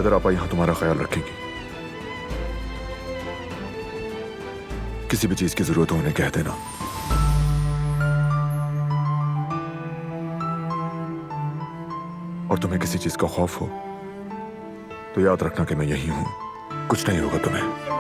कदर आपा यहां तुम्हारा ख्याल रखेंगी। किसी भी चीज की जरूरत हो उन्हें कह देना। और तुम्हें किसी चीज का खौफ हो तो याद रखना कि मैं यही हूं, कुछ नहीं होगा तुम्हें।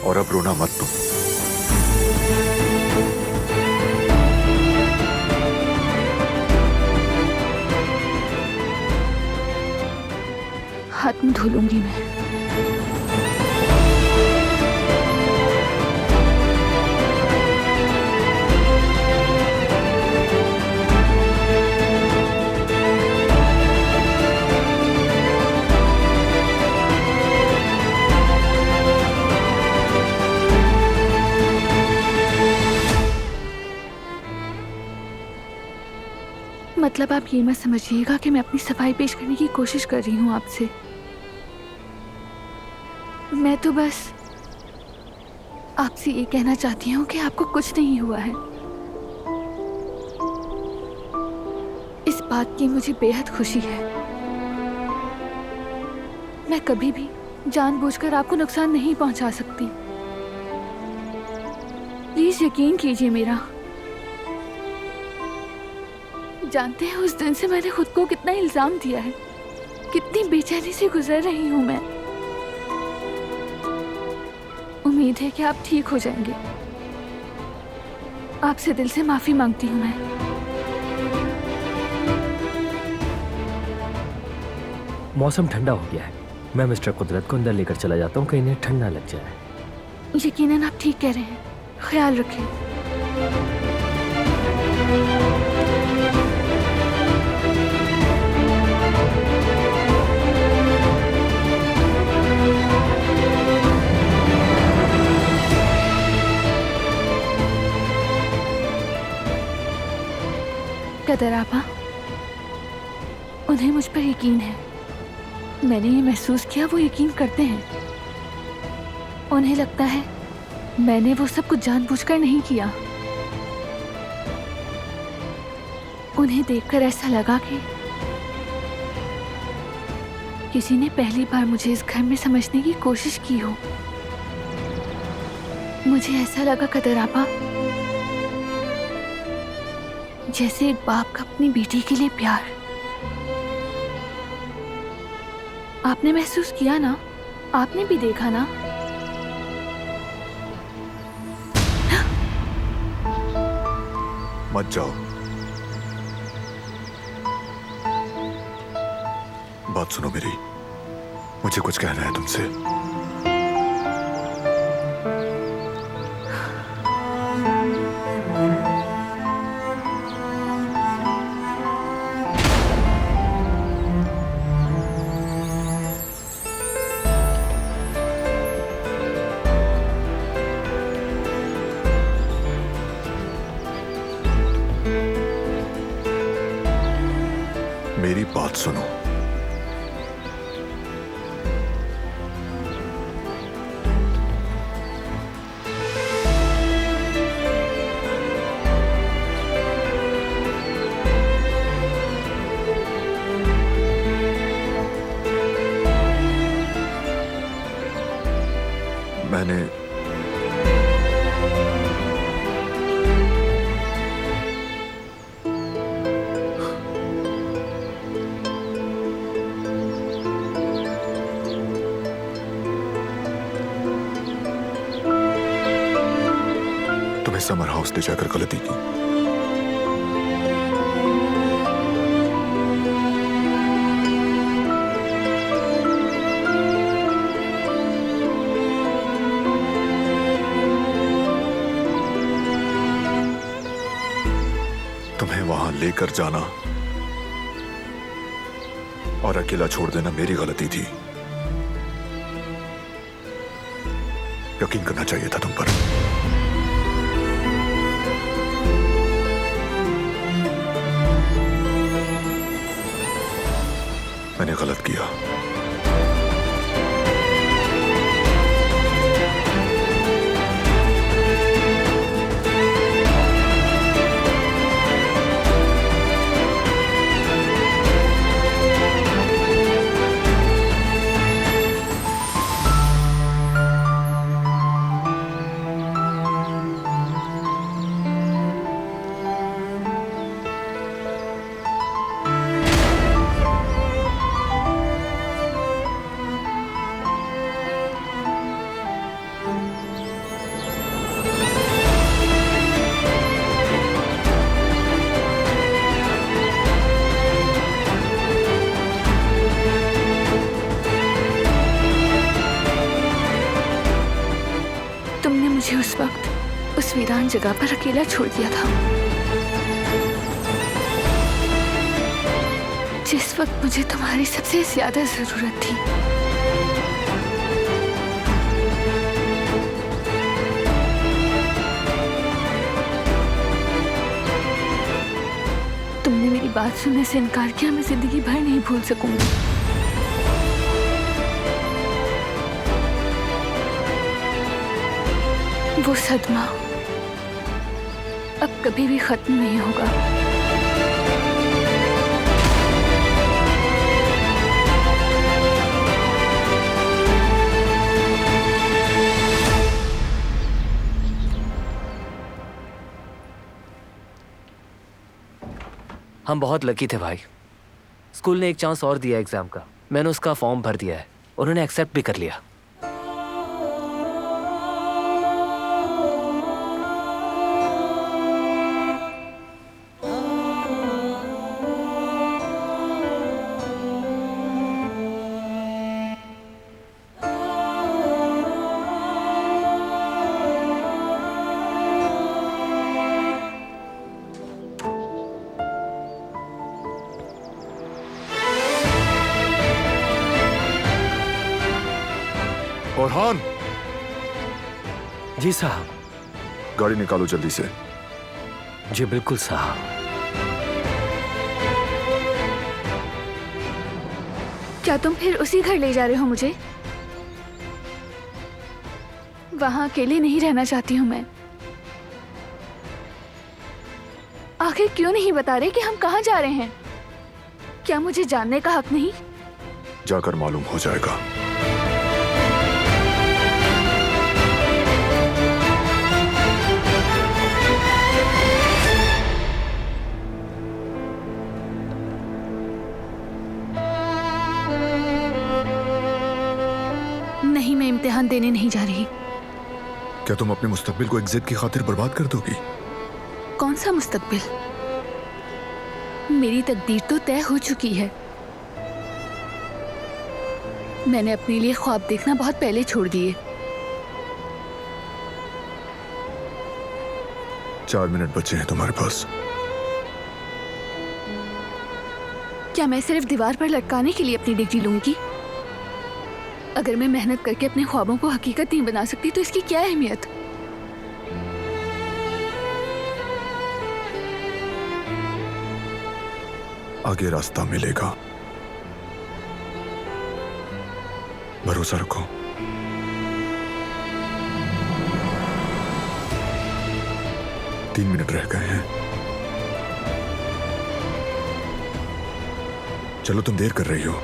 और अब रोना मत तुम। हाथ में धो लूंगी मैं। मतलब आप ये मत समझिएगा कि मैं अपनी सफाई पेश करने की कोशिश कर रही हूँ आपसे। मैं तो बस आपसे ये कहना चाहती हूँ कि आपको कुछ नहीं हुआ है। इस बात की मुझे बेहद खुशी है। मैं कभी भी जानबूझकर आपको नुकसान नहीं पहुंचा सकती। प्लीज यकीन कीजिए मेरा। जानते हैं उस दिन से मैंने खुद को कितना इल्जाम दिया है, कितनी बेचैनी से गुजर रही हूं मैं। उम्मीद है कि आप ठीक हो जाएंगे। आपसे दिल से माफी मांगती हूं मैं। मौसम ठंडा हो गया है, मैं मिस्टर कुदरत को अंदर लेकर चला जाता हूँ, कहीं इन्हें ठंड ना लग जाए। यकीनन आप ठीक कह रहे हैं, ख्याल रखें। कदर आपा, उन्हें मुझ पर यकीन है। मैंने ये महसूस किया, वो यकीन करते हैं। उन्हें लगता है मैंने वो सब कुछ जानबूझकर नहीं किया। उन्हें देखकर ऐसा लगा कि किसी ने पहली बार मुझे इस घर में समझने की कोशिश की हो। मुझे ऐसा लगा कदर आपा, जैसे एक बाप का अपनी बेटी के लिए प्यार। आपने महसूस किया ना, आपने भी देखा ना। मत जाओ, बात सुनो मेरी, मुझे कुछ कहना है तुमसे। मेरी बात सुनो। मैंने समर हाउस ले जाकर गलती की। तुम्हें वहां लेकर जाना और अकेला छोड़ देना मेरी गलती थी। यकीन करना चाहिए था तुम पर। मैंने गलत किया। उस वक्त उस वीरान जगह पर अकेला छोड़ दिया था, जिस वक्त मुझे तुम्हारी सबसे ज्यादा जरूरत थी। तुमने मेरी बात सुनने से इनकार किया, मैं जिंदगी भर नहीं भूल सकूंगी। वो सदमा अब कभी भी खत्म नहीं होगा। हम बहुत लकी थे भाई। स्कूल ने एक चांस और दिया एग्जाम का। मैंने उसका फॉर्म भर दिया है, उन्होंने एक्सेप्ट भी कर लिया। orhan, जी साहब। गाड़ी निकालो जल्दी से। जी बिल्कुल साहब। क्या तुम फिर उसी घर ले जा रहे हो मुझे? वहां अकेले नहीं रहना चाहती हूं मैं। आखिर क्यों नहीं बता रहे कि हम कहाँ जा रहे हैं? क्या मुझे जानने का हक नहीं? जाकर मालूम हो जाएगा। नहीं, मैं इम्तिहान देने नहीं जा रही। क्या तुम अपने मुस्तकबिल को एक जिद की खातिर बर्बाद कर दोगी? कौन सा मुस्तकबिल? मेरी तकदीर तो तय हो चुकी है। मैंने अपने लिए ख्वाब देखना बहुत पहले छोड़ दिए। 4 मिनट बचे हैं तुम्हारे पास। क्या मैं सिर्फ दीवार पर लटकाने के लिए अपनी डिग्री लूंगी? अगर मैं मेहनत करके अपने ख्वाबों को हकीकत नहीं बना सकती तो इसकी क्या अहमियत? आगे रास्ता मिलेगा, भरोसा रखो। तीन मिनट रह गए हैं। चलो, तुम देर कर रही हो।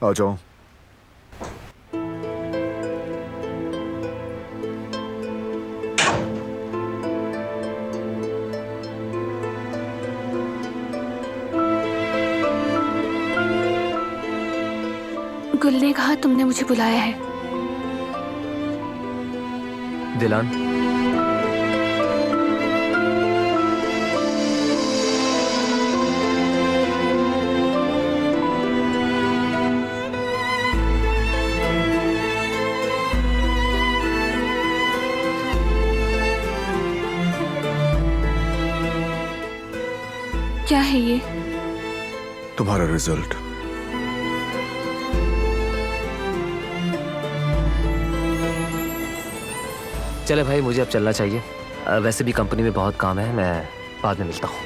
आ जाओ। गुल ने कहा तुमने मुझे बुलाया है। दिलान, क्या है ये? तुम्हारा रिजल्ट। चले भाई, मुझे अब चलना चाहिए। वैसे भी कंपनी में बहुत काम है, मैं बाद में मिलता हूँ।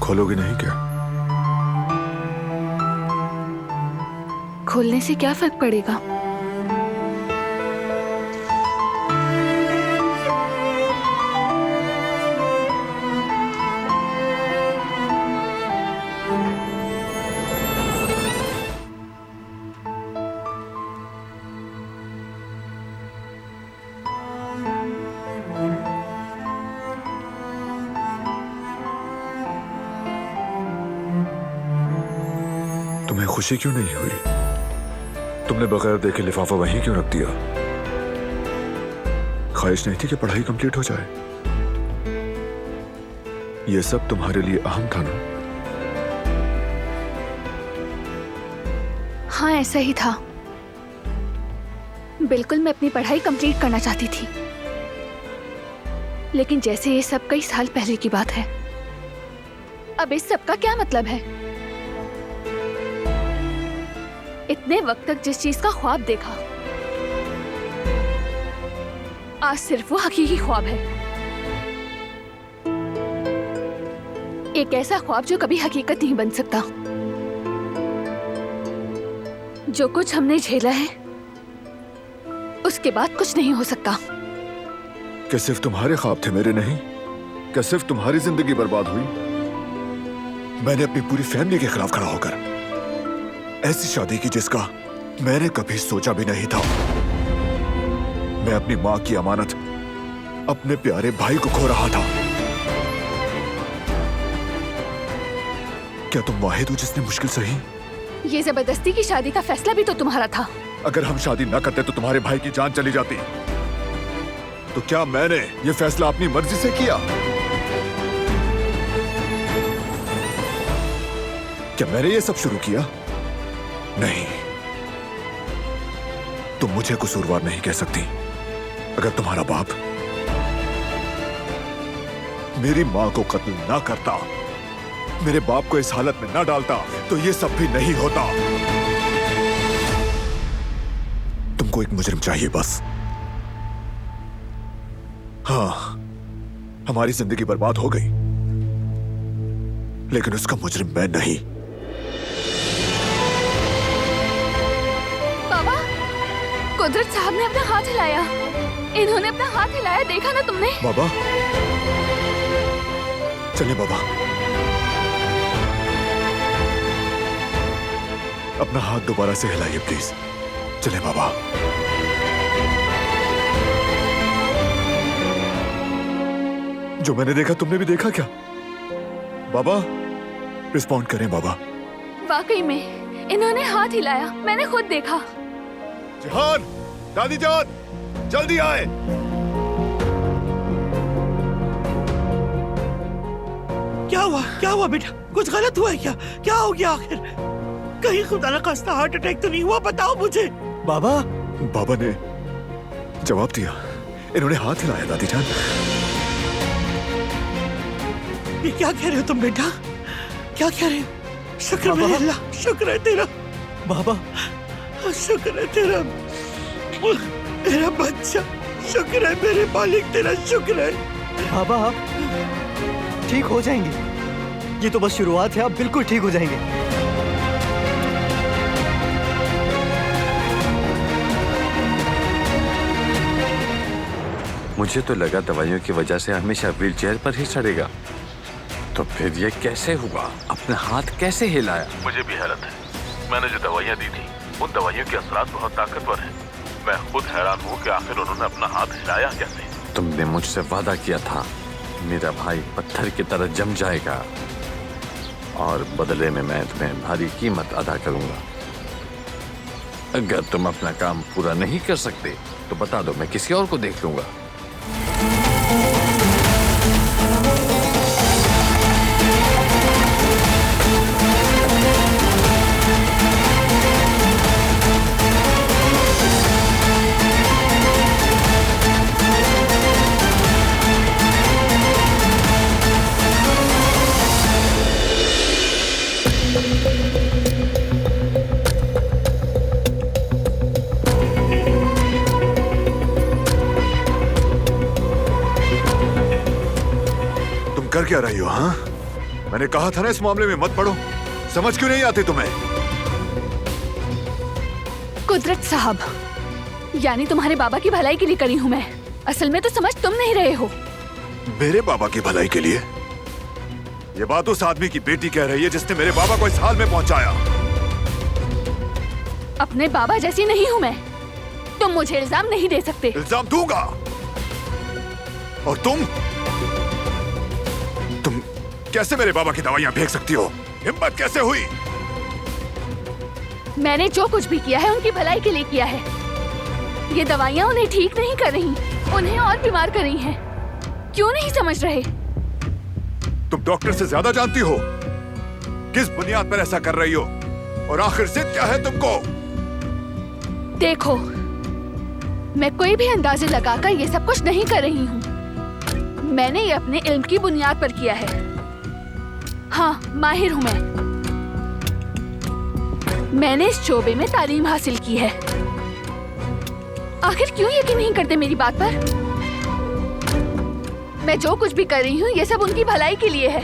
खोलोगे नहीं क्या? खोलने से क्या फर्क पड़ेगा? खुशी क्यों नहीं हुई? तुमने बगैर देखे लिफाफा वहीं क्यों रख दिया? ख्वाहिश नहीं थी कि पढ़ाई कंप्लीट हो जाए? ये सब तुम्हारे लिए अहम था ना? हाँ, ऐसा ही था। बिल्कुल मैं अपनी पढ़ाई कंप्लीट करना चाहती थी, लेकिन जैसे ये सब कई साल पहले की बात है, अब इस सब का क्या मतलब है? इतने वक्त तक जिस चीज का ख्वाब देखा, आज सिर्फ वो हकीकी ख्वाब है। एक ऐसा ख्वाब जो कभी हकीकत नहीं बन सकता। जो कुछ हमने झेला है, उसके बाद कुछ नहीं हो सकता। क्या सिर्फ तुम्हारे ख्वाब थे, मेरे नहीं? क्या सिर्फ तुम्हारी जिंदगी बर्बाद हुई? मैंने अपनी पूरी फैमिली के खिलाफ खड़ा होकर ऐसी शादी की जिसका मैंने कभी सोचा भी नहीं था। मैं अपनी माँ की अमानत, अपने प्यारे भाई को खो रहा था। क्या तुम वाहिद हो जिसने मुश्किल सही? ये जबरदस्ती की शादी का फैसला भी तो तुम्हारा था। अगर हम शादी न करते तो तुम्हारे भाई की जान चली जाती। तो क्या मैंने ये फैसला अपनी मर्जी से किया? क्या मैंने ये सब शुरू किया? नहीं, तुम मुझे कसूरवार नहीं कह सकती। अगर तुम्हारा बाप मेरी मां को कत्ल ना करता, मेरे बाप को इस हालत में ना डालता, तो ये सब भी नहीं होता। तुमको एक मुजरिम चाहिए बस। हाँ, हमारी जिंदगी बर्बाद हो गई, लेकिन उसका मुजरिम मैं नहीं। बाबा, कुदरत साहब ने अपना हाथ हिलाया। इन्होंने अपना हाथ हिलाया, देखा ना तुमने? बाबा, चलिए बाबा। अपना हाथ दोबारा से हिलाइए प्लीज। चले बाबा। जो मैंने देखा तुमने भी देखा क्या? बाबा, रिस्पॉन्ड करें बाबा। वाकई में इन्होंने हाथ हिलाया, मैंने खुद देखा। जिहान, दादी जान, जल्दी आए। क्या हुआ बेटा? कुछ गलत हुआ है क्या? क्या हो गया आखिर? कहीं खुदा न खास्ता हार्ट अटैक तो नहीं हुआ? बताओ मुझे। बाबा बाबा ने जवाब दिया। इन्होंने हाथ हिलाया दादी जान। ये क्या कह रहे हो तुम बेटा? क्या कह रहे हो? शुक्र है अल्लाह, शुक्र है तेरा बाबा, शुक्र है तेरा मेरा बच्चा, शुक्र है मेरे मालिक, तेरा शुक्र है। बाबा आप ठीक हो जाएंगे। ये तो बस शुरुआत है, आप बिल्कुल ठीक हो जाएंगे। मुझे तो लगा दवाइयों की वजह से हमेशा व्हील चेयर पर ही चढ़ेगा, तो फिर ये कैसे हुआ? अपना हाथ कैसे हिलाया? मुझे भी हैरत है। मैंने जो दवाइयाँ दी थी, उन दवाइयों के असरात बहुत ताकतवर हैं। मैं खुद हैरान हूँ कि आखिर उन्होंने अपना हाथ हिलाया कैसे। तुमने मुझसे वादा किया था मेरा भाई पत्थर की तरह जम जाएगा, और बदले में मैं तुम्हें भारी कीमत अदा करूंगा। अगर तुम अपना काम पूरा नहीं कर सकते तो बता दो, मैं किसी और को देख लूंगा। कर क्या रही हो? हाँ, मैंने कहा था ना इस मामले में मत पड़ो। समझ क्यों नहीं आती तुम्हें? कुदरत साहब, यानी तुम्हारे बाबा की भलाई के लिए करी हूँ मैं। असल में तो समझ तुम नहीं रहे हो। मेरे बाबा की भलाई के लिए? ये बात उस आदमी की बेटी कह रही है जिसने मेरे बाबा को इस हाल में पहुंचाया। अपने बाबा जैसी नहीं हूँ मैं। तुम मुझे इल्जाम नहीं दे सकते। इल्जाम दूंगा। और तुम कैसे मेरे बाबा की दवाइयां फेंक सकती हो? हिम्मत कैसे हुई? मैंने जो कुछ भी किया है उनकी भलाई के लिए किया है। ये दवाइयाँ उन्हें ठीक नहीं कर रही, उन्हें और बीमार कर रही हैं। क्यों नहीं समझ रहे? तुम डॉक्टर से ज्यादा जानती हो। किस बुनियाद पर ऐसा कर रही हो और आखिर जिद क्या है तुमको? देखो, मैं कोई भी अंदाजे लगाकर ये सब कुछ नहीं कर रही हूँ। मैंने ये अपने इल्म की बुनियाद पर किया है। हाँ, माहिर हूँ मैंने इस शोबे में तालीम हासिल की है। आखिर क्यों यकीन नहीं करते मेरी बात पर? मैं जो कुछ भी कर रही हूँ ये सब उनकी भलाई के लिए है।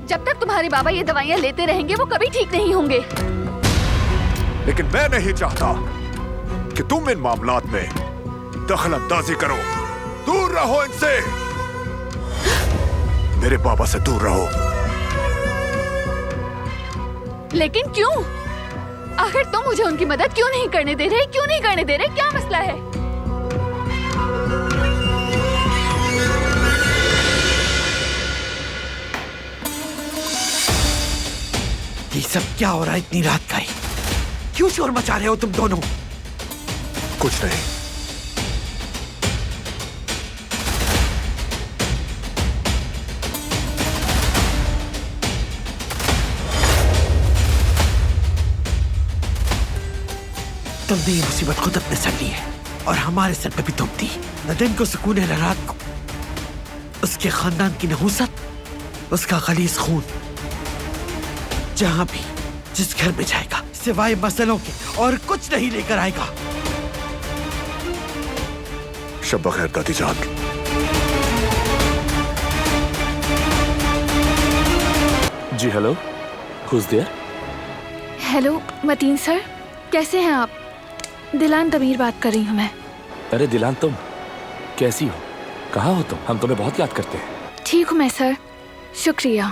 जब तक तुम्हारे बाबा ये दवाइयाँ लेते रहेंगे वो कभी ठीक नहीं होंगे। लेकिन मैं नहीं चाहता कि तुम इन मामलात में दखल अंदाजी करो। दूर रहो इनसे। मेरे बाबा से दूर रहो। लेकिन क्यों? आखिर तुम मुझे उनकी मदद क्यों नहीं करने दे रहे? क्यों नहीं करने दे रहे? क्या मसला है? ये सब क्या हो रहा है इतनी रात का ही? क्यों शोर मचा रहे हो तुम दोनों? कुछ नहीं। तुमने ये मुसीबत खुद अपने सर ली है और हमारे सर पे भी थोप दी। न दिन को सुकून है न रात को। उसके खानदान की नहूसत, उसका गलीज खून, जहां भी जिस घर में जाएगा सिवाय मसलों के और कुछ नहीं लेकर आएगा। शब बखैर दादी जान। जी hello, who's there? Hello Mateen sir, कैसे हैं आप? दिलान तमीर बात कर रही हूँ मैं। अरे दिलान, तुम कैसी हो? कहाँ हो तुम? हम तुम्हें बहुत याद करते हैं। ठीक हूँ मैं सर, शुक्रिया।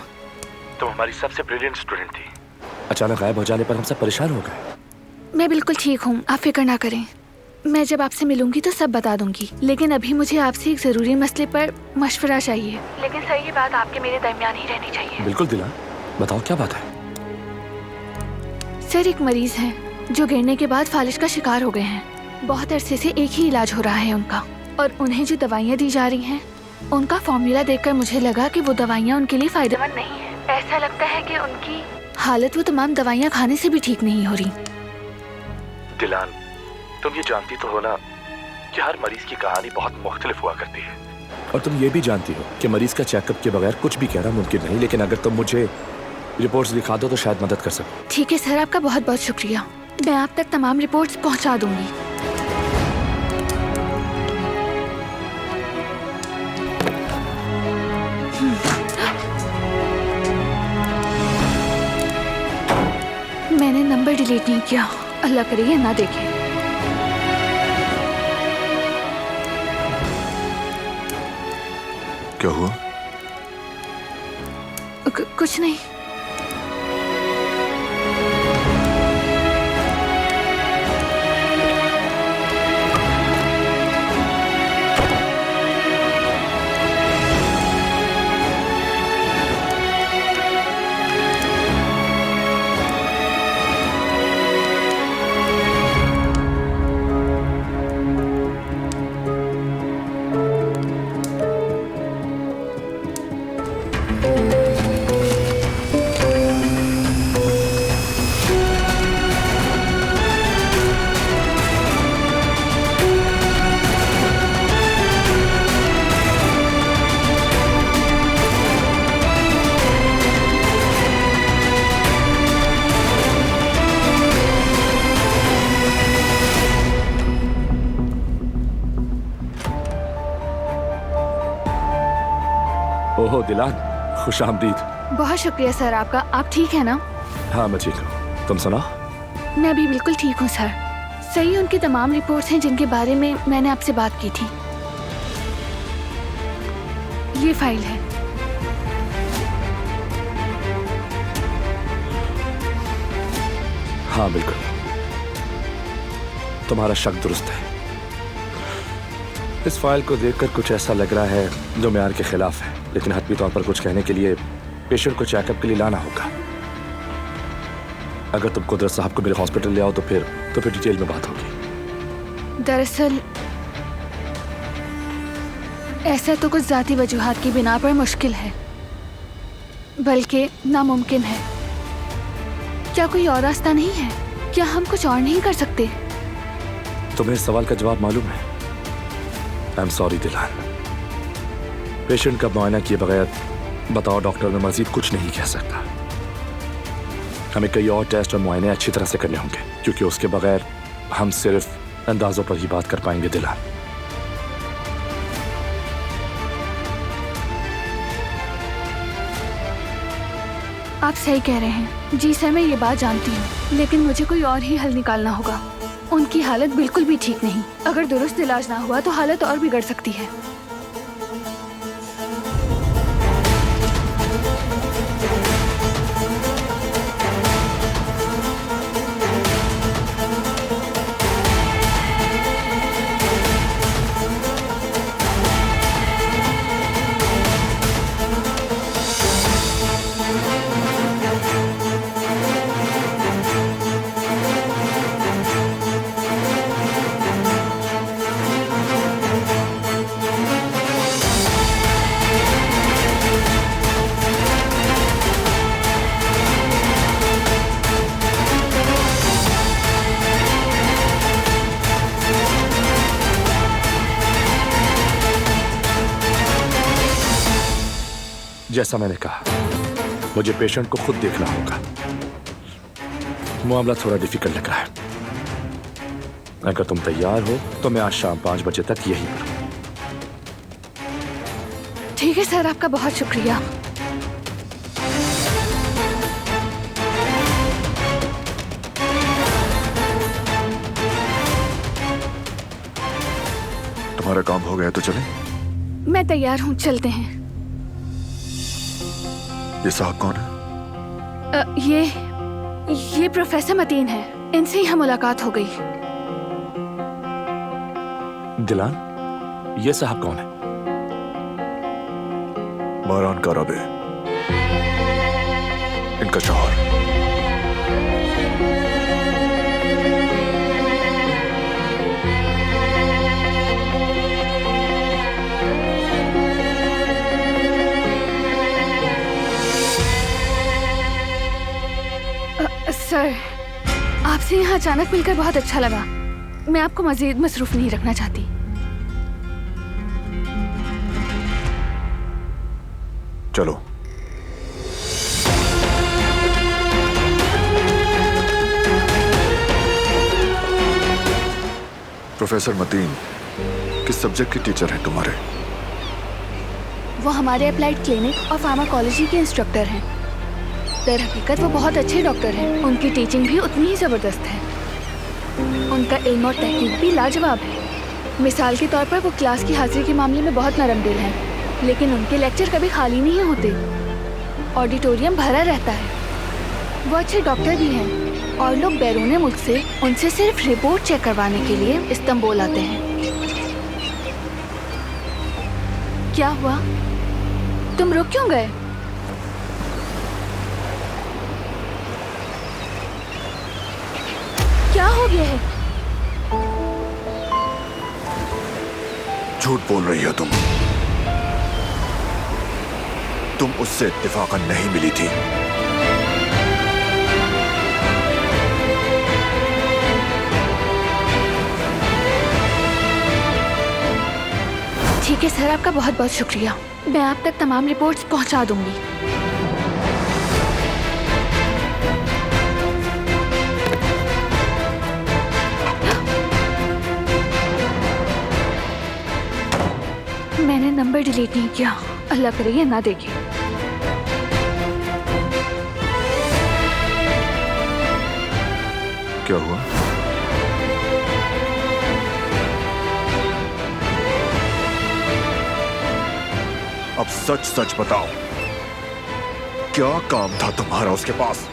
तुम हमारी सबसे ब्रिलियंट स्टूडेंट थी। अचानक गायब हो जाने पर हम सब परेशान हो गए। मैं बिल्कुल ठीक हूँ, आप फिक्र ना करें। मैं जब आपसे मिलूंगी तो सब बता दूंगी। लेकिन अभी मुझे आपसे एक जरूरी मसले पर मशवरा चाहिए। लेकिन सर, ये बात आपके मेरे दरमियान ही रहनी चाहिए। बिल्कुल दिलान, बताओ क्या बात है? सर, एक मरीज है जो गिरने के बाद फालिज का शिकार हो गए हैं। बहुत अरसे से एक ही इलाज हो रहा है उनका, और उन्हें जो दवाइयाँ दी जा रही हैं उनका फॉर्मूला देखकर मुझे लगा कि वो दवाइयाँ उनके लिए फायदेमंद नहीं है। ऐसा लगता है कि उनकी हालत वो तमाम दवाइयाँ खाने से भी ठीक नहीं हो रही। दिलान, तुम ये जानती तो हो ना कि हर मरीज की कहानी बहुत मुख्तलिफ हुआ करती है। और तुम ये भी जानती हो कि मरीज का चेकअप के बगैर कुछ भी कहना मुमकिन नहीं। लेकिन अगर तुम मुझे रिपोर्ट्स दिखा दो तो शायद मदद कर सकूं। ठीक है सर, आपका बहुत बहुत शुक्रिया। मैं आप तक तमाम रिपोर्ट्स पहुंचा दूंगी। मैंने नंबर डिलीट नहीं किया, अल्लाह करे ये ना देखे। क्या हुआ? कुछ नहीं। ओहो दिलान, खुश आमदीद। बहुत शुक्रिया सर आपका। आप ठीक है ना? हाँ मैं ठीक हूँ, तुम सुना? मैं भी बिल्कुल ठीक हूँ सर। सही उनकी तमाम रिपोर्ट्स हैं जिनके बारे में मैंने आपसे बात की थी। ये फाइल है। हाँ बिल्कुल, तुम्हारा शक दुरुस्त है। इस फाइल को देखकर कुछ ऐसा लग रहा है जो मेयार के खिलाफ है, लेकिन हतमी तौर पर कुछ कहने के लिए पेशेंट को चेकअप के लिए लाना होगा। अगर तुम कुदरत साहब को मेरे हॉस्पिटल ले आओ तो फिर डिटेल में बात होगी। दरअसल ऐसा तो कुछ जाती वजूहात की बिना पर मुश्किल है, बल्कि नामुमकिन है। क्या कोई और रास्ता नहीं है? क्या हम कुछ और नहीं कर सकते? तुम्हें इस सवाल का जवाब मालूम है? आई एम सॉरी दिलान, पेशेंट का मुआयना किए बगैर बताओ डॉक्टर मैं मजीद कुछ नहीं कह सकता। हमें कई और टेस्ट और मुआयने अच्छी तरह से करने होंगे, क्योंकि उसके बगैर हम सिर्फ अंदाजों पर ही बात कर पाएंगे दिलान। आप सही कह रहे हैं। जी सर, मैं ये बात जानती हूँ, लेकिन मुझे कोई और ही हल निकालना होगा। उनकी हालत बिल्कुल भी ठीक नहीं। अगर दुरुस्त इलाज ना हुआ तो हालत और बिगड़ सकती है। जैसा मैंने कहा, मुझे पेशेंट को खुद देखना होगा। मामला थोड़ा डिफिकल्ट लग रहा है। अगर तुम तैयार हो तो मैं आज शाम 5 बजे तक यहीं पर हूं। ठीक है सर, आपका बहुत शुक्रिया। तुम्हारा काम हो गया तो चले। मैं तैयार हूँ, चलते हैं। ये साहब कौन है? ये प्रोफेसर मतीन है। इनसे ही हम मुलाकात हो गई। दिलान, ये साहब कौन है? मारान का रबे, इनका शौहर। सर, आपसे यहाँ अचानक मिलकर बहुत अच्छा लगा। मैं आपको मजीद मसरूफ नहीं रखना चाहती। चलो। प्रोफेसर मतीन किस सब्जेक्ट की टीचर हैं तुम्हारे? वो हमारे अप्लाइड क्लिनिक और फार्माकोलॉजी के इंस्ट्रक्टर हैं। दर हकीकत वो बहुत अच्छे डॉक्टर हैं। उनकी टीचिंग भी उतनी ही ज़बरदस्त है। उनका इल्म और तहकीक भी लाजवाब है। मिसाल के तौर पर वो क्लास की हाजिरी के मामले में बहुत नरम दिल हैं, लेकिन उनके लेक्चर कभी खाली नहीं होते। ऑडिटोरियम भरा रहता है। वो अच्छे डॉक्टर भी हैं और लोग बैरून मुल्क से उनसे सिर्फ रिपोर्ट चेक करवाने के लिए इस्तांबुल आते हैं। क्या हुआ? तुम रुक क्यों गए? क्या हो गया है? झूठ बोल रही हो तुम उससे इत्तेफाकन नहीं मिली थी। ठीक है सर, आपका बहुत बहुत शुक्रिया। मैं आप तक तमाम रिपोर्ट्स पहुंचा दूंगी। मैंने नंबर डिलीट नहीं किया। अल्लाह करे ये ना देखे। क्या हुआ? अब सच सच बताओ, क्या काम था तुम्हारा उसके पास?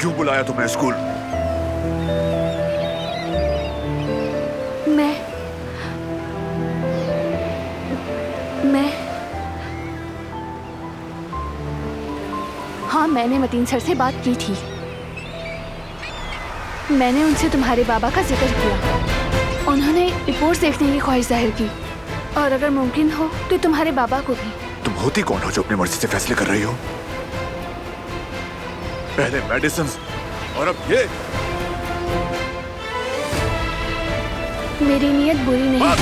क्यों बुलाया तुम्हें स्कूल? हाँ, मैंने मतीन सर से बात की थी। मैंने उनसे तुम्हारे बाबा का जिक्र किया। उन्होंने रिपोर्ट्स देखने की ख्वाहिश जाहिर की, और अगर मुमकिन हो तो तुम्हारे बाबा को भी। तुम होती कौन हो जो अपनी मर्जी से फैसले कर रही हो? पहले मेडिसिन और अब ये। मेरी नीयत बुरी नहीं।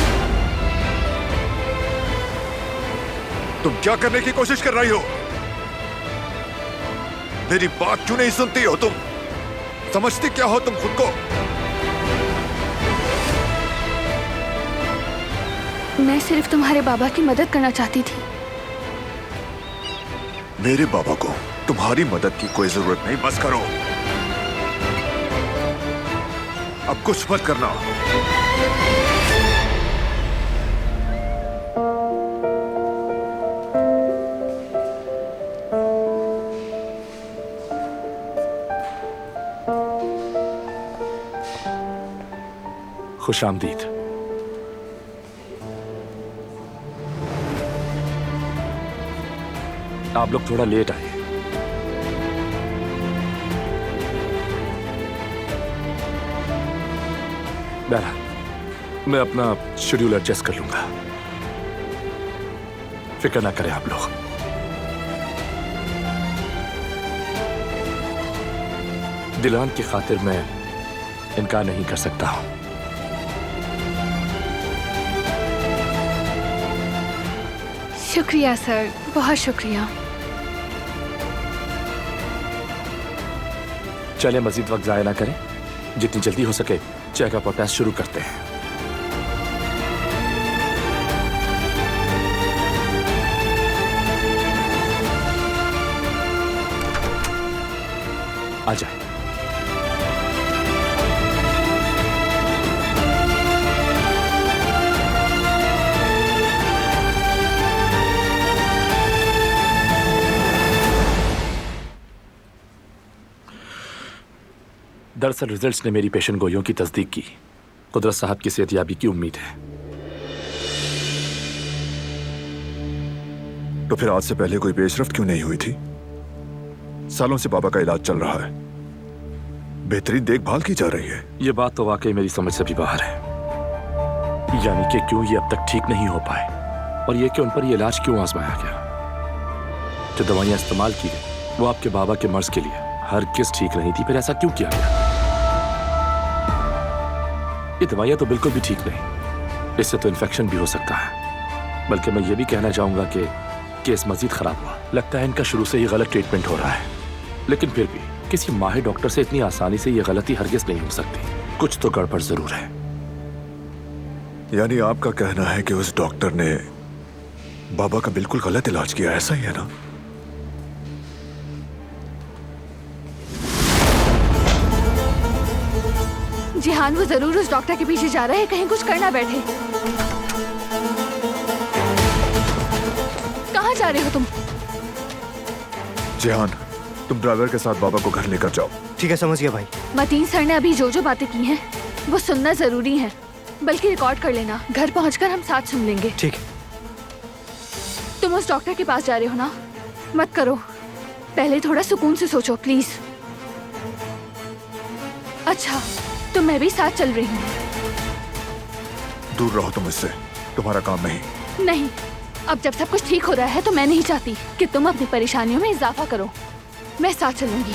तुम क्या करने की कोशिश कर रही हो? मेरी बात क्यों नहीं सुनती हो तुम? समझती क्या हो तुम खुद को? मैं सिर्फ तुम्हारे बाबा की मदद करना चाहती थी। मेरे बाबा को तुम्हारी मदद की कोई जरूरत नहीं, बस करो। अब कुछ मत करना। खुश आमदीद। आप लोग थोड़ा लेट आए। बहरहाल मैं अपना शेड्यूल एडजस्ट कर लूंगा, फिक्र ना करें आप लोग। दिलान की खातिर मैं इनकार नहीं कर सकता हूं। शुक्रिया सर, बहुत शुक्रिया। चले मजीद वक्त जाया ना करें, जितनी जल्दी हो सके चेकअप और टेस्ट शुरू करते हैं। आ जाए। दरअसल रिजल्ट्स ने मेरी पेशेंट गोलियों की तस्दीक की। कुदरत साहब की सेहतयाबी की उम्मीद है। तो फिर आज से पहले कोई पेशरफ्त क्यों नहीं हुई थी? सालों से बाबा का इलाज चल रहा है, बेहतरीन देखभाल की जा रही है। यह बात तो वाकई मेरी समझ से भी बाहर है। यानी कि क्यों ये अब तक ठीक नहीं हो पाए, और ये कि उन पर ये इलाज क्यों आजमाया गया। जो दवाइयां इस्तेमाल की गई वो आपके बाबा के मर्ज के लिए हरगिज़ ठीक नहीं थी, फिर ऐसा क्यों किया गया? ये दवाइयां तो बिल्कुल भी ठीक नहीं, इससे तो इन्फेक्शन भी हो सकता है। बल्कि मैं ये भी कहना चाहूंगा कि केस मजीद खराब हुआ। लगता है इनका शुरू से ही गलत ट्रीटमेंट हो रहा है, लेकिन फिर भी किसी माहिर डॉक्टर से इतनी आसानी से ये गलती हरगिज़ नहीं हो सकती। कुछ तो गड़बड़ जरूर है। यानी आपका कहना है कि उस डॉक्टर ने बाबा का बिल्कुल गलत इलाज किया, ऐसा ही है ना? जिहान, वो जरूर उस डॉक्टर के पीछे जा रहे हैं, कहीं कुछ करना बैठे। कहाँ जा रहे हो तुम? जिहान, तुम ड्राइवर के साथ बाबा को घर लेकर जाओ। ठीक है, समझ गया भाई। मतीन सर ने अभी जो जो बातें की हैं वो सुनना जरूरी है, बल्कि रिकॉर्ड कर लेना। घर पहुंचकर हम साथ सुन लेंगे। ठीक है। तुम उस डॉक्टर के पास जा रहे हो ना? मत करो, पहले थोड़ा सुकून से सोचो प्लीज। अच्छा, तो मैं भी साथ चल रही हूँ। दूर रहो तुम इससे, तुम्हारा काम नहीं। नहीं, अब जब सब कुछ ठीक हो रहा है तो मैं नहीं चाहती कि तुम अपनी परेशानियों में इजाफा करो। मैं साथ चलूंगी।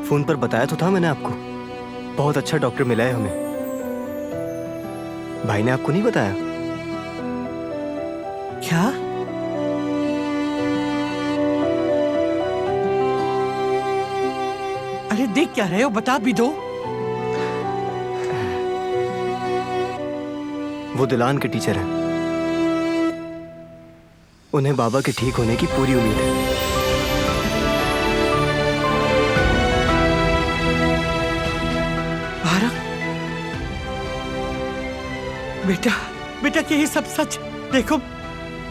फोन पर बताया तो था मैंने आपको, बहुत अच्छा डॉक्टर मिला है हमें। भाई ने आपको नहीं बताया क्या? अरे देख क्या रहे हो, बता भी दो। वो दिलान के टीचर हैं। उन्हें बाबा के ठीक होने की पूरी उम्मीद है। भारत, बेटा बेटा क्या ये सब सच? देखो,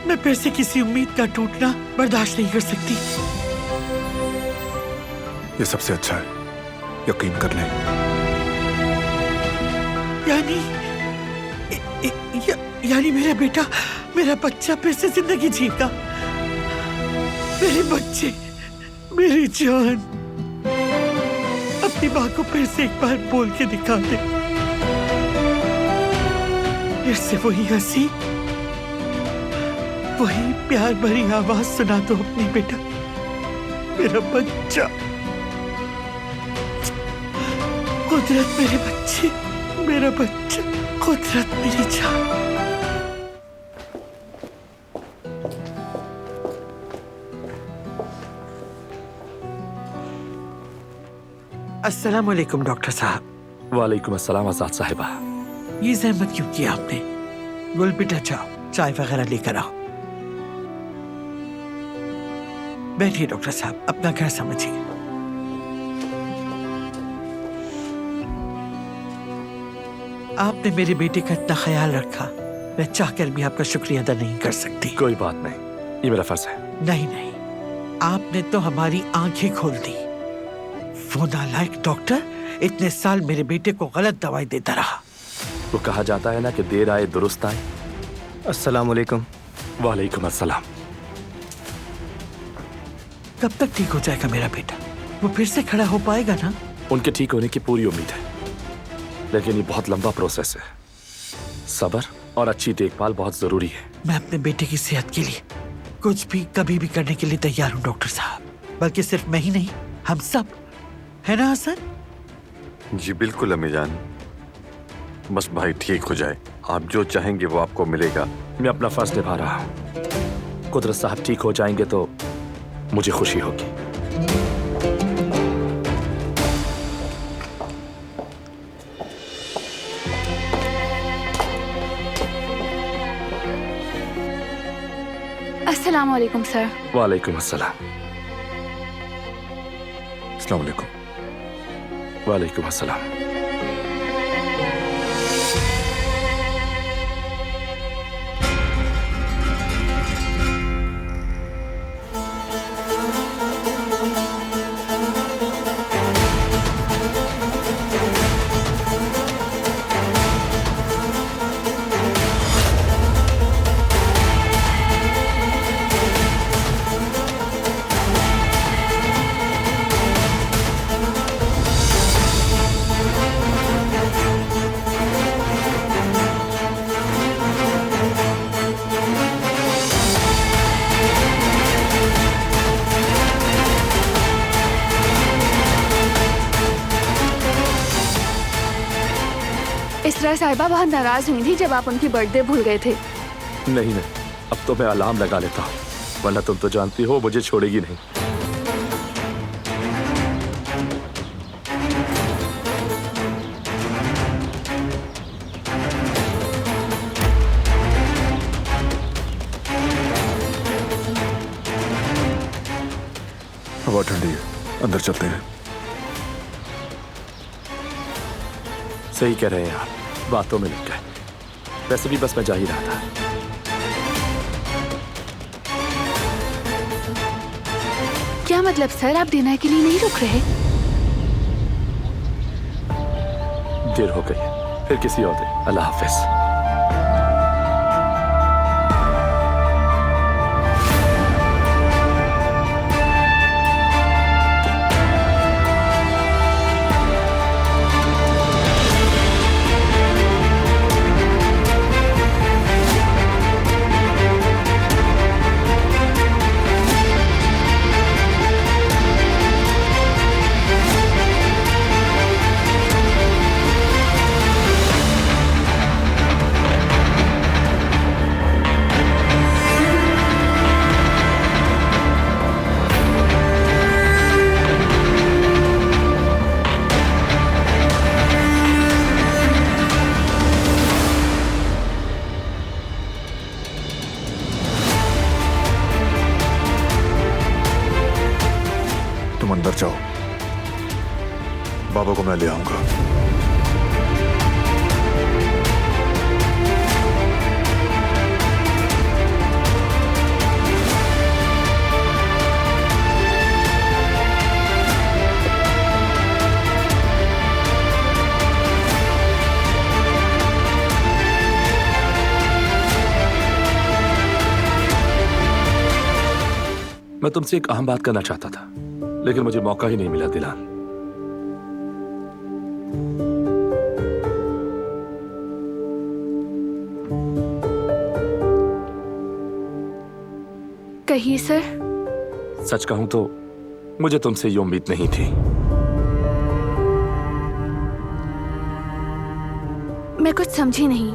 मैं फिर से किसी उम्मीद का टूटना बर्दाश्त नहीं कर सकती। ये सबसे अच्छा है, यकीन कर लें। यानी यानी मेरा बच्चा फिर से जिंदगी जीता। मेरे बच्चे, मेरी जान, अपनी माँ को फिर से एक बार बोल के दिखा दे। फिर से वही हंसी, वही प्यार भरी आवाज सुना दो अपनी बेटा। मेरा बच्चा, कुदरत मेरे बच्चे, मेरा बच्चा, कुदरत मेरी जान। अस्सलाम वालेकुम डॉक्टर साहब। वालेकुम अस्सलाम आजाद साहिबा। ये जहमत क्यों किया आपने? बोल बेटा जाओ, चाय वगैरह लेकर आओ। बैठिए डॉक्टर साहब, अपना घर समझिए। आपने मेरे बेटे का इतना ख्याल रखा, मैं चाहकर भी आपका शुक्रिया अदा नहीं कर सकती। कोई बात नहीं, ये मेरा फर्ज है। नहीं नहीं, आपने तो हमारी आंखें खोल दी। वो नालायक डॉक्टर इतने साल मेरे बेटे को गलत दवाई देता रहा। वो कहा जाता है ना कि देर आए दुरुस्त आए। अस्सलाम वालेकुम। वालेकुम अस्सलाम। कब तक ठीक हो जाएगा मेरा बेटा? वो फिर से खड़ा हो पाएगा ना? उनके ठीक होने की पूरी उम्मीद है, लेकिन ये बहुत लंबा प्रोसेस है। सब्र और अच्छी देखभाल बहुत जरूरी है। मैं अपने बेटे की सेहत के लिए कुछ भी कभी भी करने के लिए तैयार हूँ डॉक्टर साहब। बल्कि सिर्फ मैं ही नहीं, हम सब, है ना हसन? जी बिल्कुल अम्मी जान, बस भाई ठीक हो जाए। आप जो चाहेंगे वो आपको मिलेगा। मैं अपना फर्ज निभा रहा हूँ। कुदरत साहब ठीक हो जाएंगे तो मुझे खुशी होगी। अस्सलाम वालेकुम सर। वालेकुम अस्सलाम। अस्सलाम वालेकुम। वालेकुम अस्सलाम। इसरा साहिबा बहुत नाराज हुई थी जब आप उनकी बर्थडे भूल गए थे। नहीं, अब तो मैं अलार्म लगा लेता हूँ, वरना तुम तो जानती हो मुझे छोड़ेगी नहीं। हवा ठंडी है, अंदर चलते हैं। सही कह रहे हैं आप, बातों में लग गए। वैसे भी बस मैं जा ही रहा था। क्या मतलब सर, आप डिनर के लिए नहीं रुक रहे? देर हो गई, फिर किसी और दिन। अल्लाह हाफिज। तुम अंदर जाओ, बाबा को मैं ले आऊंगा। मैं तुमसे एक अहम बात करना चाहता था, लेकिन मुझे मौका ही नहीं मिला दिलान। कहिए सर। सच कहूं तो मुझे तुमसे ये उम्मीद नहीं थी। मैं कुछ समझी नहीं।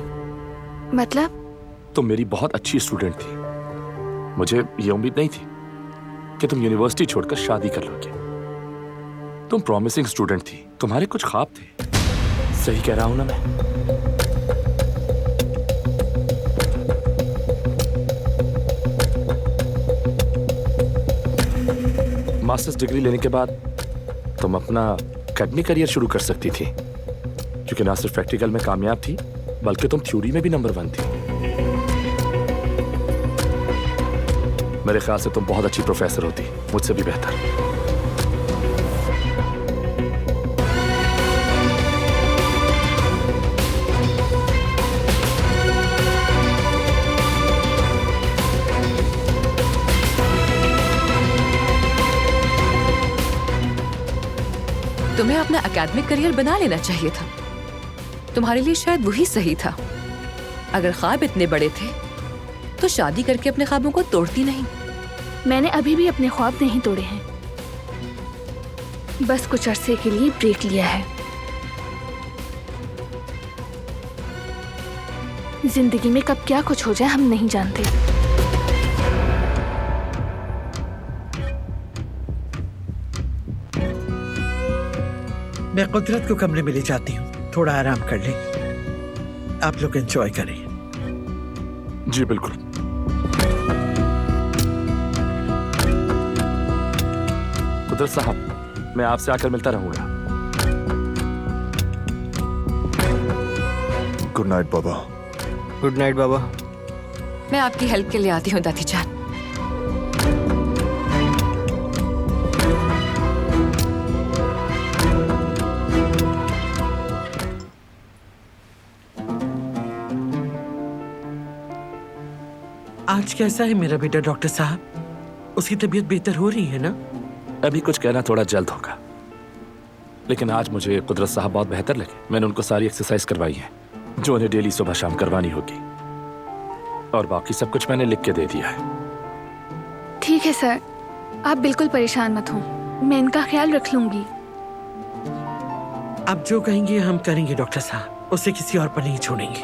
मतलब? तुम मेरी बहुत अच्छी स्टूडेंट थी। मुझे ये उम्मीद नहीं थी कि तुम यूनिवर्सिटी छोड़कर शादी कर लोगे। तुम प्रॉमिसिंग स्टूडेंट थी, तुम्हारे कुछ ख्वाब थे। सही कह रहा हूं ना मैं? मास्टर्स डिग्री लेने के बाद तुम अपना एकेडमिक करियर शुरू कर सकती थी, क्योंकि ना सिर्फ प्रैक्टिकल में कामयाब थी बल्कि तुम थ्योरी में भी नंबर 1 थी। मेरे ख्याल से तुम बहुत अच्छी प्रोफेसर होती, मुझसे भी बेहतर। तुम्हें अपना एकेडमिक करियर बना लेना चाहिए था। तुम्हारे लिए शायद वही सही था। अगर ख्वाब इतने बड़े थे तो शादी करके अपने ख्वाबों को तोड़ती नहीं। मैंने अभी भी अपने ख्वाब नहीं तोड़े हैं, बस कुछ अरसे के लिए ब्रेक लिया है। जिंदगी में कब क्या कुछ हो जाए हम नहीं जानते। मैं कुदरत को कमरे में ले जाती हूँ, थोड़ा आराम कर ले। आप लोग एंजॉय करें। जी बिल्कुल। कुदरत साहब, मैं आपसे आकर मिलता रहूंगा। गुड नाइट बाबा। गुड नाइट बाबा। मैं आपकी हेल्प के लिए आती हूँ दादी जान। आज कैसा है मेरा बेटा डॉक्टर साहब? उसकी तबीयत बेहतर हो रही है ना? अभी कुछ कहना थोड़ा जल्द होगा, लेकिन आज मुझे कुदरत साहब बहुत बेहतर लगे। मैंने उनको सारी एक्सरसाइज करवाई है जो उन्हें डेली सुबह शाम करवानी होगी, और बाकी सब कुछ मैंने लिख के दे दिया है। ठीक है सर, आप बिल्कुल परेशान मत हो, मैं इनका ख्याल रख लूंगी। आप जो कहेंगे हम करेंगे डॉक्टर साहब, उसे किसी और पर नहीं छोड़ेंगे।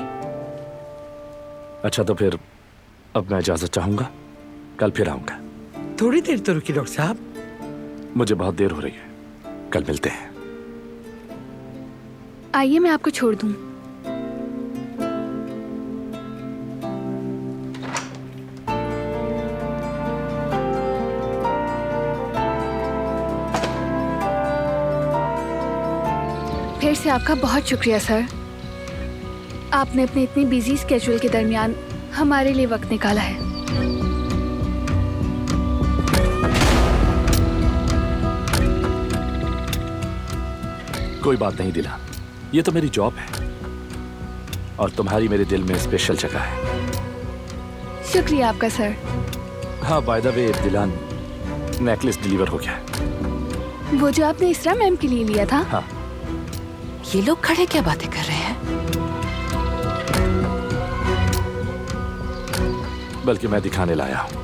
अच्छा तो फिर अब मैं इजाजत चाहूंगा, कल फिर आऊंगा। थोड़ी देर तो रुकिए डॉक्टर साहब। मुझे बहुत देर हो रही है, कल मिलते हैं। आइए मैं आपको छोड़ दूं। फिर से आपका बहुत शुक्रिया सर, आपने अपने इतनी बिजी स्केड्यूल के दरमियान हमारे लिए वक्त निकाला है। कोई बात नहीं दिला, ये तो मेरी जॉब है और तुम्हारी मेरे दिल में स्पेशल जगह है। शुक्रिया आपका सर। हाँ by the way Dilan, necklace deliver हो गया है। वो जो आपने इसरा मैम के लिए लिया था? हाँ। ये लोग खड़े क्या बातें कर रहे हैं? बल्कि मैं दिखाने लाया हूं।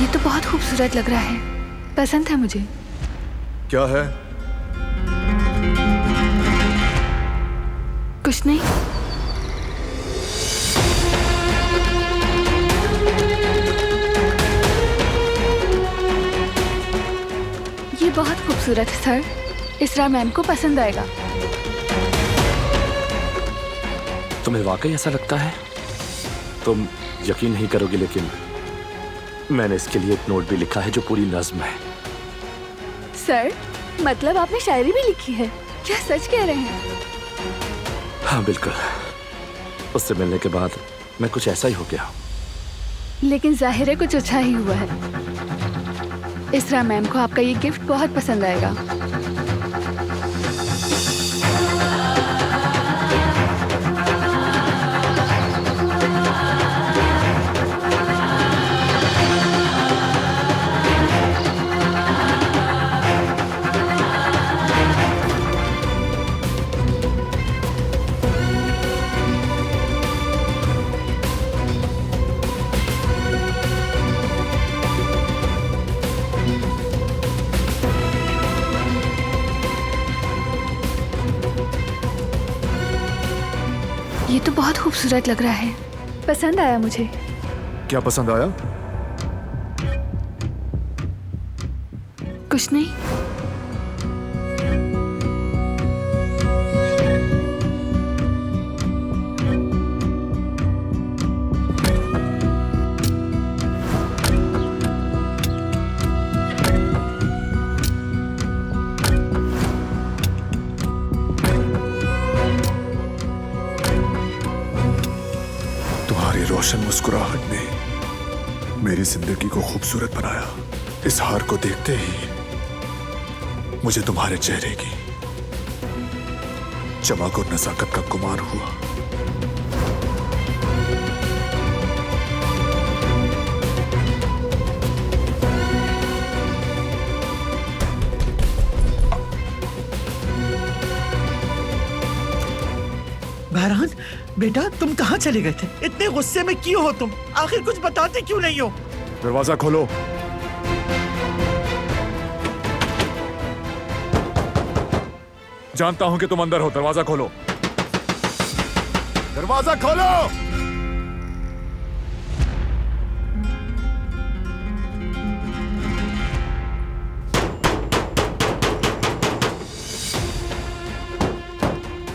ये तो बहुत खूबसूरत लग रहा है, पसंद है मुझे। क्या है? कुछ नहीं। ये बहुत खूबसूरत है सर, इसरा मैम को पसंद आएगा। तुम्हें वाकई ऐसा लगता है? तुम यकीन नहीं करोगे, लेकिन मैंने इसके लिए एक नोट भी लिखा है जो पूरी नज्म है। सर, मतलब आपने शायरी भी लिखी है? क्या सच कह रहे हैं? हाँ बिल्कुल। उससे मिलने के बाद मैं कुछ ऐसा ही हो गया। लेकिन जाहिर है कुछ अच्छा ही हुआ है। इसरा मैम को आपका ये गिफ्ट बहुत पसंद आएगा। ये तो बहुत खूबसूरत लग रहा है, पसंद आया मुझे। क्या पसंद आया? कुछ नहीं। तुम्हारी रोशन मुस्कुराहट ने मेरी जिंदगी को खूबसूरत बनाया। इस हार को देखते ही मुझे तुम्हारे चेहरे की चमक और नजाकत का गुमान हुआ। बहरान बेटा, तुम कहाँ चले गए थे? इतने गुस्से में क्यों हो तुम? आखिर कुछ बताते क्यों नहीं हो? दरवाजा खोलो। जानता हूं कि तुम अंदर हो, दरवाजा खोलो। दरवाजा खोलो।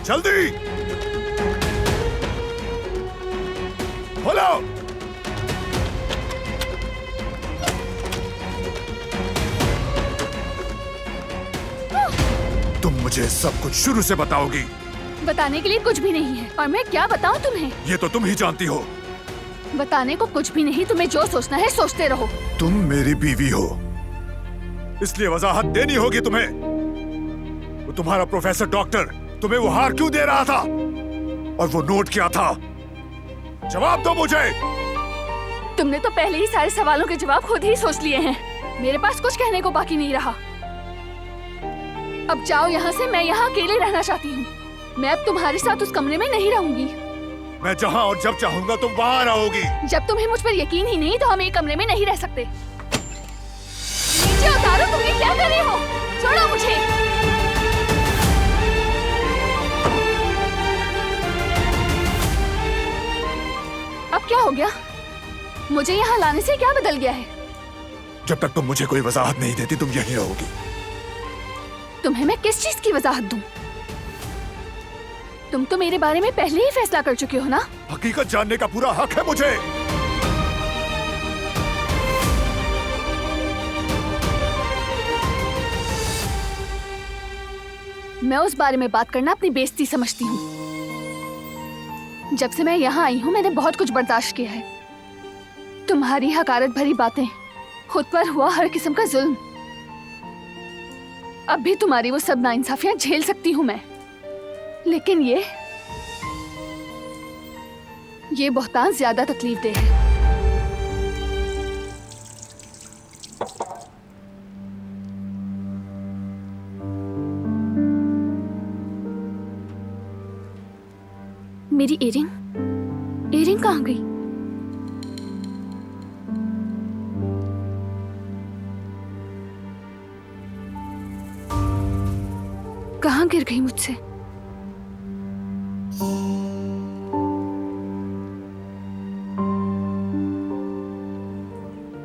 जल्दी खोलो। तुम मुझे सब कुछ शुरू से बताओगी? बताने के लिए कुछ भी नहीं है, और मैं क्या बताऊं तुम्हें? ये तो तुम ही जानती हो। बताने को कुछ भी नहीं, तुम्हें जो सोचना है सोचते रहो। तुम मेरी बीवी हो, इसलिए वजाहत देनी होगी तुम्हें। वो तुम्हारा प्रोफेसर डॉक्टर तुम्हें वो हार क्यों दे रहा था, और वो नोट क्या था? जवाब दो मुझे। तुमने तो पहले ही सारे सवालों के जवाब खुद ही सोच लिए हैं। मेरे पास कुछ कहने को बाकी नहीं रहा। अब जाओ यहाँ से, मैं यहाँ अकेले रहना चाहती हूँ। मैं अब तुम्हारे साथ उस कमरे में नहीं रहूंगी। मैं जहाँ और जब चाहूंगा तुम वहाँ रहोगी। जब तुम्हें मुझ पर यकीन ही नहीं तो हम एक कमरे में नहीं रह सकते। नीचे उतारो, तुम ये क्या कर रहे हो? छोड़ो मुझे। अब क्या हो गया? मुझे यहाँ लाने से क्या बदल गया है? जब तक तुम मुझे कोई वजाहत नहीं देती तुम यहीं रहोगी। तुम्हें मैं किस चीज की वजाहत दूं? तुम तो मेरे बारे में पहले ही फैसला कर चुके हो ना? हकीकत जानने का पूरा हक है मुझे। मैं उस बारे में बात करना अपनी बेइज्जती समझती हूँ। जब से मैं यहाँ आई हूँ मैंने बहुत कुछ बर्दाश्त किया है। तुम्हारी हकारत भरी बातें, खुद पर हुआ हर किस्म का जुल्म। अब भी तुम्हारी वो सब नाइंसाफियां झेल सकती हूँ मैं, लेकिन ये बहुतान ज्यादा तकलीफदेह है। मेरी इयरिंग कहाँ गई? कहाँ गिर गई मुझसे?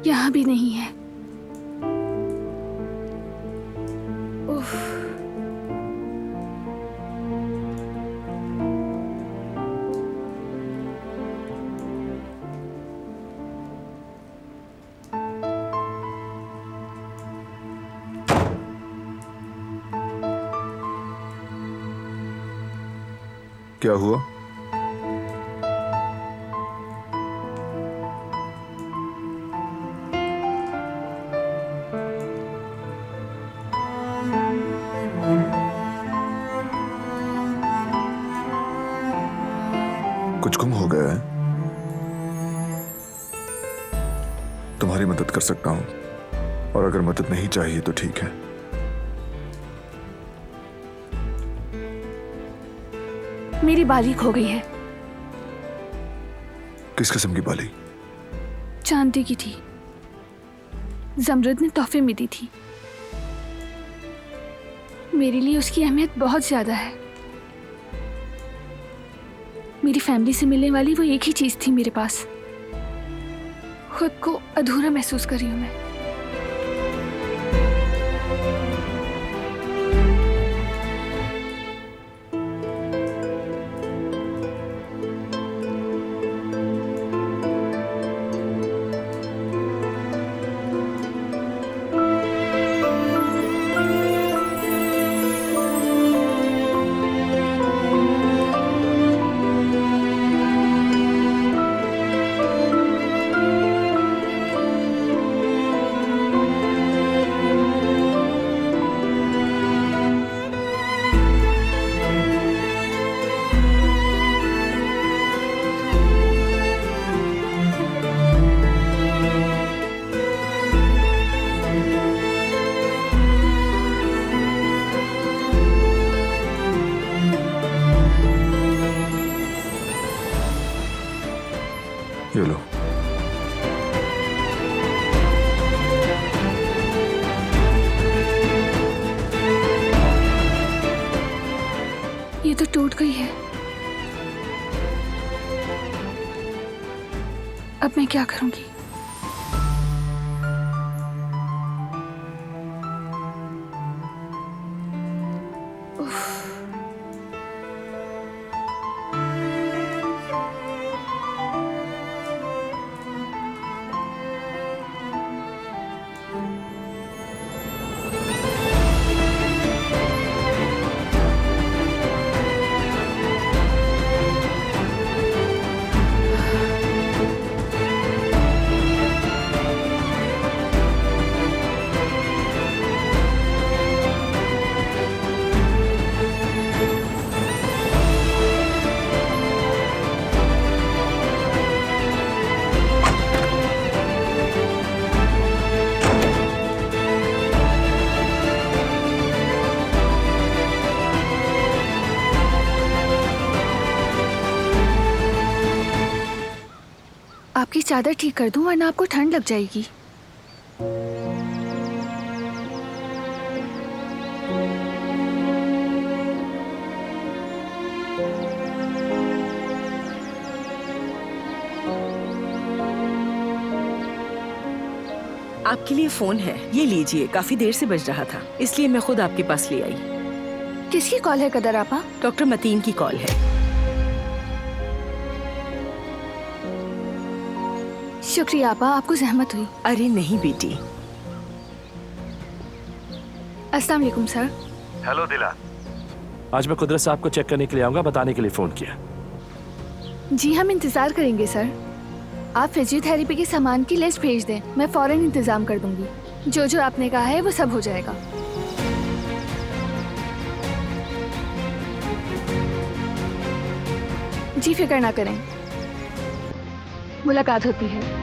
यहाँ भी नहीं है। उफ। क्या हुआ? गुम हो गया है। तुम्हारी मदद कर सकता हूं, और अगर मदद नहीं चाहिए तो ठीक है। मेरी बाली खो गई है। किस किस्म की बाली? चांदी की थी। जमरद ने तोहफे में दी थी। मेरे लिए उसकी अहमियत बहुत ज्यादा है। मेरी फैमिली से मिलने वाली वो एक ही चीज थी मेरे पास। खुद को अधूरा महसूस कर रही हूं मैं। ये लो। ये तो टूट गई है। अब मैं क्या करूंगी? आपकी चादर ठीक कर दूं वरना आपको ठंड लग जाएगी। आपके लिए फोन है, ये लीजिए। काफी देर से बज रहा था, इसलिए मैं खुद आपके पास ले आई। किसकी कॉल है कदर आपा? डॉक्टर मतीन की कॉल है। शुक्रिया आपा, आपको जहमत हुई। अरे नहीं बेटी। अस्सलाम वालेकुम सर। हेलो दिला। आज मैं कुदरत साहब को चेक करने के लिए आऊंगा, बताने के लिए फोन किया। जी हम इंतजार करेंगे सर। आप फिजियोथेरेपी के सामान की लिस्ट भेज दें, मैं फौरन इंतजाम कर दूंगी। जो जो आपने कहा है वो सब हो जाएगा। जी फिक्र ना करें, मुलाकात होती है।